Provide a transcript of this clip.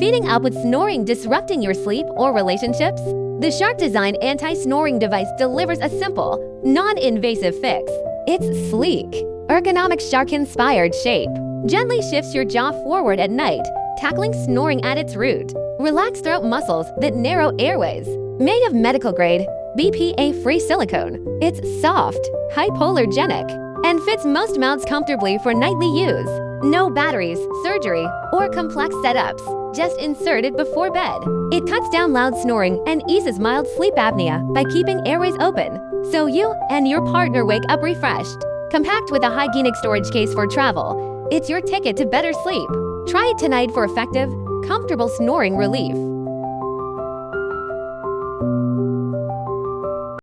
Speeding up with snoring disrupting your sleep or relationships? The Shark-designed anti-snoring device delivers a simple, non-invasive fix. Its sleek, ergonomic shark-inspired shape gently shifts your jaw forward at night, tackling snoring at its root. Relax throat muscles that narrow airways. Made of medical-grade, BPA-free silicone, it's soft, hypoallergenic, and fits most mouths comfortably for nightly use. No batteries, surgery, or complex setups. Just insert it before bed. It cuts down loud snoring and eases mild sleep apnea by keeping airways open, so you and your partner wake up refreshed. Compact with a hygienic storage case for travel, it's your ticket to better sleep. Try it tonight for effective, comfortable snoring relief.